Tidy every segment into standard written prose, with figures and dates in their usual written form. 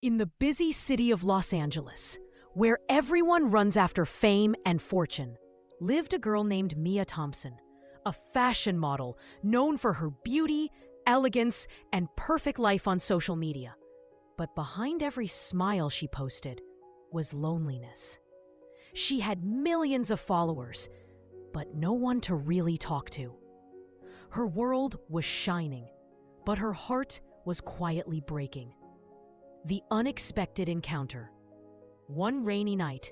In the busy city of Los Angeles, where everyone runs after fame and fortune, lived a girl named Mia Thompson, a fashion model known for her beauty, elegance, and perfect life on social media. But behind every smile she posted was loneliness. She had millions of followers, but no one to really talk to. Her world was shining, but her heart was quietly breaking. The unexpected encounter. One rainy night,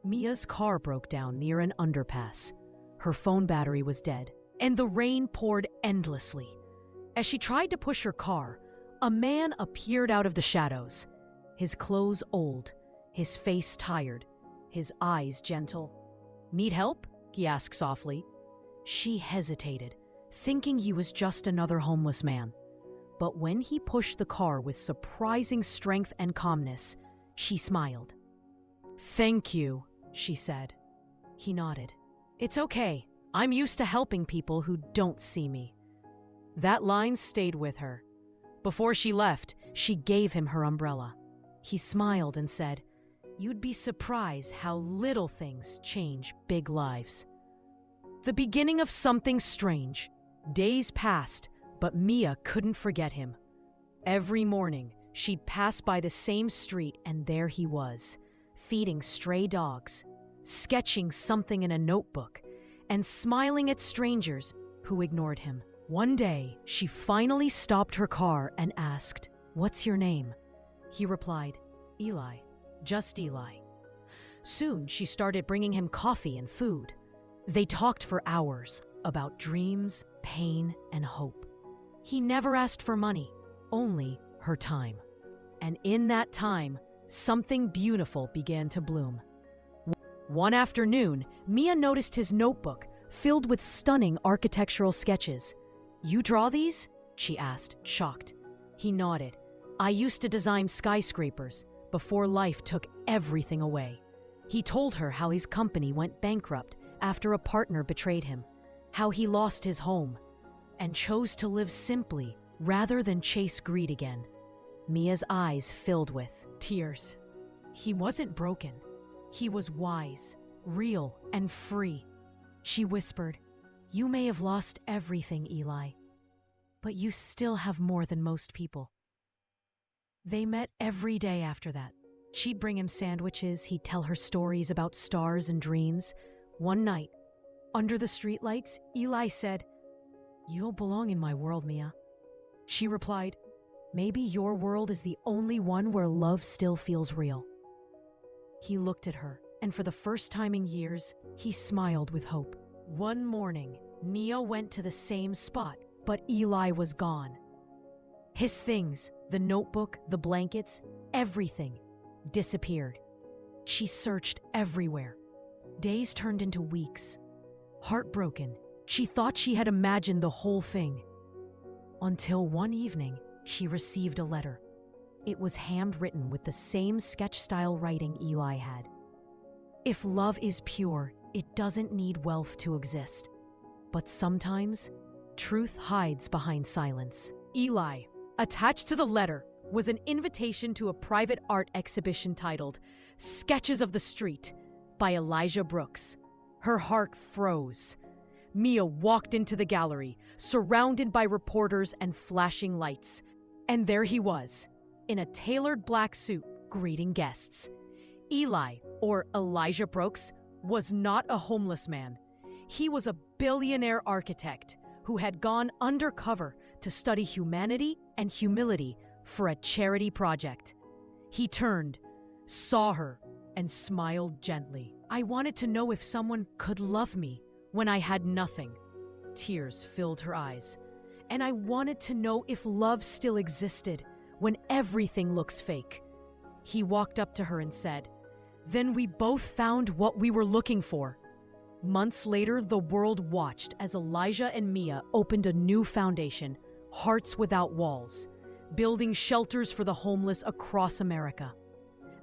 Mia's car broke down near an underpass. Her phone battery was dead, and the rain poured endlessly. As she tried to push her car, a man appeared out of the shadows, his clothes old, his face tired, his eyes gentle. "Need help?" he asked softly. She hesitated, thinking he was just another homeless man. But when he pushed the car with surprising strength and calmness, she smiled. "Thank you," she said. He nodded. "It's okay. I'm used to helping people who don't see me." That line stayed with her. Before she left, she gave him her umbrella. He smiled and said, "You'd be surprised how little things change big lives." The beginning of something strange. Days passed, but Mia couldn't forget him. Every morning, she'd pass by the same street and there he was, feeding stray dogs, sketching something in a notebook, and smiling at strangers who ignored him. One day, she finally stopped her car and asked, "What's your name?" He replied, "Eli, just Eli." Soon, she started bringing him coffee and food. They talked for hours about dreams, pain, and hope. He never asked for money, only her time. And in that time, something beautiful began to bloom. One afternoon, Mia noticed his notebook filled with stunning architectural sketches. "You draw these?" she asked, shocked. He nodded. "I used to design skyscrapers before life took everything away." He told her how his company went bankrupt after a partner betrayed him, how he lost his home, and chose to live simply rather than chase greed again. Mia's eyes filled with tears. He wasn't broken. He was wise, real, and free. She whispered, "You may have lost everything, Eli, but you still have more than most people." They met every day after that. She'd bring him sandwiches, he'd tell her stories about stars and dreams. One night, under the streetlights, Eli said, "You don't belong in my world, Mia." She replied, "Maybe your world is the only one where love still feels real." He looked at her, and for the first time in years, he smiled with hope. One morning, Mia went to the same spot, but Eli was gone. His things, the notebook, the blankets, everything, disappeared. She searched everywhere. Days turned into weeks. Heartbroken, she thought she had imagined the whole thing. Until one evening, she received a letter. It was handwritten with the same sketch-style writing Eli had. "If love is pure, it doesn't need wealth to exist. But sometimes, truth hides behind silence." Eli, attached to the letter, was an invitation to a private art exhibition titled "Sketches of the Street" by Elijah Brooks. Her heart froze. Mia walked into the gallery, surrounded by reporters and flashing lights. And there he was, in a tailored black suit, greeting guests. Eli, or Elijah Brooks, was not a homeless man. He was a billionaire architect who had gone undercover to study humanity and humility for a charity project. He turned, saw her, and smiled gently. "I wanted to know if someone could love me when I had nothing." Tears filled her eyes. "And I wanted to know if love still existed when everything looks fake." He walked up to her and said, "Then we both found what we were looking for." Months later, the world watched as Elijah and Mia opened a new foundation, Hearts Without Walls, building shelters for the homeless across America.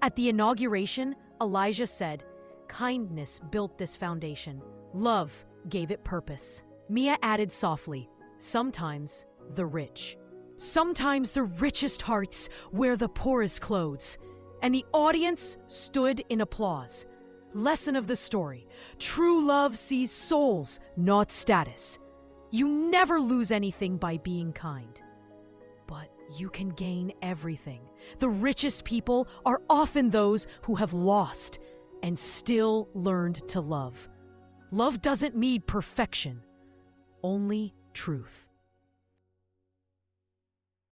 At the inauguration, Elijah said, "Kindness built this foundation. Love gave it purpose." Mia added softly, "Sometimes the rich Sometimes the richest hearts wear the poorest clothes, and the audience stood in applause. Lesson of the story: true love sees souls, not status. You never lose anything by being kind, but you can gain everything. The richest people are often those who have lost and still learned to love. Love doesn't need perfection, only truth.